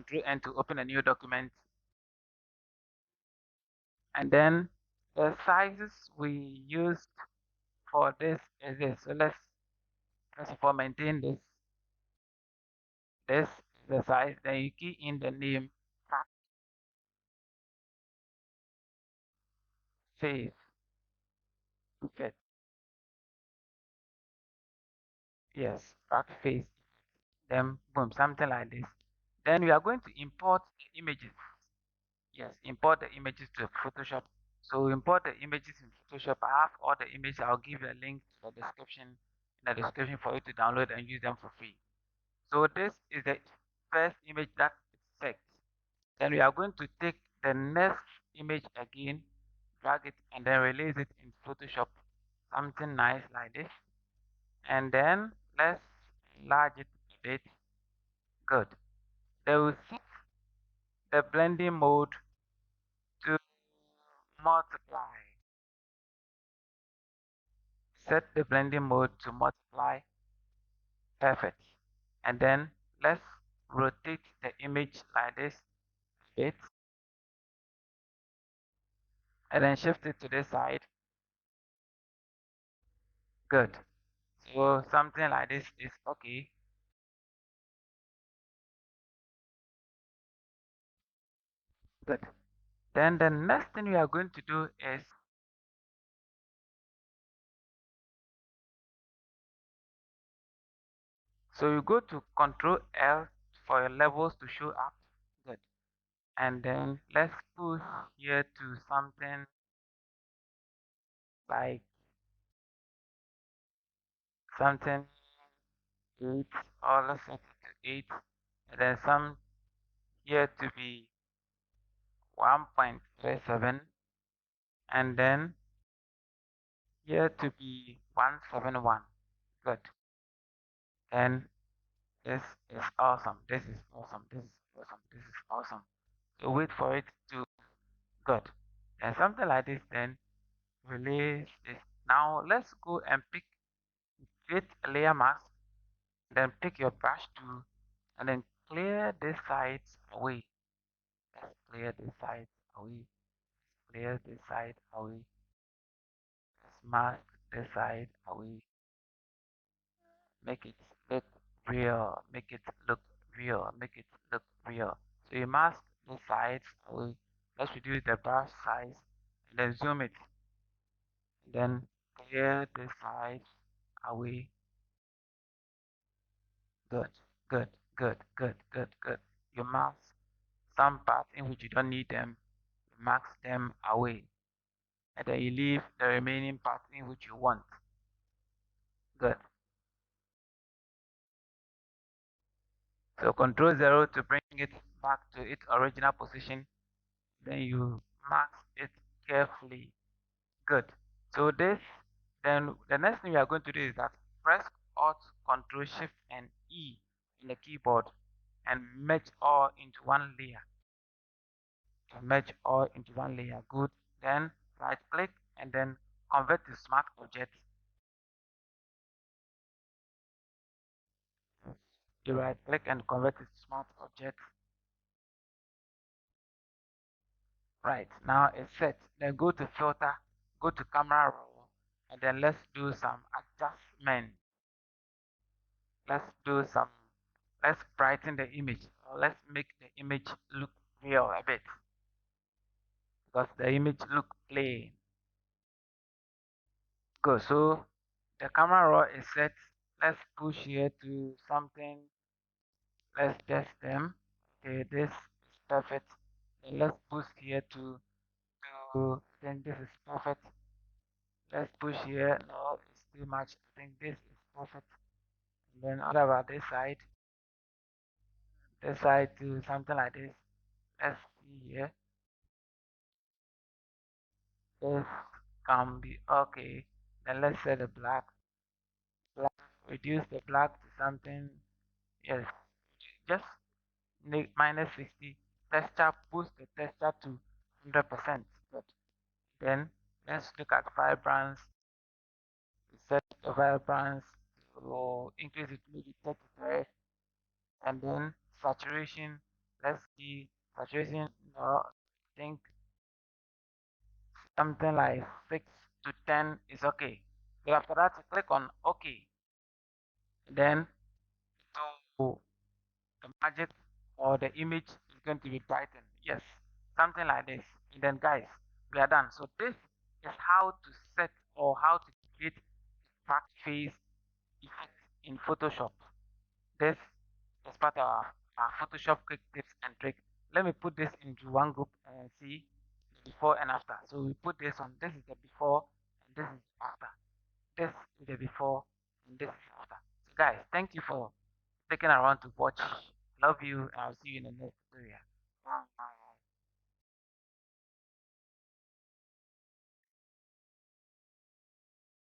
Control N to open a new document. And then the sizes we used for this is this. So let's first of all maintain this. This is the size. Then you key in the name face. Okay. Yes, face. Then boom, something like this. Then we are going to import the images. Yes, import the images to Photoshop. So import the images in Photoshop. I have all the images. I'll give you a link to the description in the description for you to download and use them for free. So this is the first image that is set. Then we are going to take the next image again, drag it and then release it in Photoshop. Something nice like this. And then let's enlarge it a bit. Good. Then we set the blending mode to multiply. Set the blending mode to multiply. Perfect. And then let's rotate the image like this a bit. And then shift it to this side. Good. So something like this is okay. Good. Then the next thing we are going to do is, so you go to Control L for your levels to show up. Good. And then let's push here to something like something 8, or let's set it to 8. And then some here to be 1.37. And then here to be 171. Good. And this is awesome. This is awesome. This is awesome. This is awesome. So wait for it to good. And something like this, then release this. Now let's go and create a layer mask. Then pick your brush tool and then clear this sides away. Let's clear this side away. Clear this side away. Let's mask this side away. Make it look real. Make it look real. Make it look real. So you mask the sides away. Let's reduce the brush size and then zoom it. Then clear the sides away. Good, good, good, good, good, good. You mask some parts in which you don't need them. You mask them away. And then you leave the remaining parts in which you want. Good. So Control 0 to bring it back to its original position. Then you mask it carefully. Good. So this, then the next thing we are going to do is that press Alt, Control, Shift, and E in the keyboard and merge all into one layer. Merge all into one layer. Good. Then right click and then convert to smart object. You right click and convert it to smart object. Right, now it's set. Then go to filter, go to camera raw, and then let's do some adjustment. Let's do some, let's brighten the image, or let's make the image look real a bit, because the image look plain. Good, so the camera raw is set. Let's push here to something. Let's test them. Okay, this is perfect. Then let's push here then this is perfect. Let's push here. No, it's too much. I think this is perfect. And then what about this side? This side to something like this. Let's see here. This can be okay. Then let's set the black. Black. Reduce the black to something. Yes. Just make minus 60. Texture, boost the texture to 100%. Good. Then let's look at vibrance. Set the vibrance or increase it maybe 33. And then saturation Let's see saturation. No, I think something like 6 to 10 is okay. So after that, you click on OK. Then to the magic or the image is going to be brightened. Yes, something like this. And then guys, we are done. So this is how to set or how to create back face effect in Photoshop. This is part of our Photoshop quick tips and tricks. Let me put this into one group and see the before and after. So we put this on. This is the before and this is the after. This is the before and this is after. So guys, thank you for sticking around to watch. Love you and I'll see you in the next video.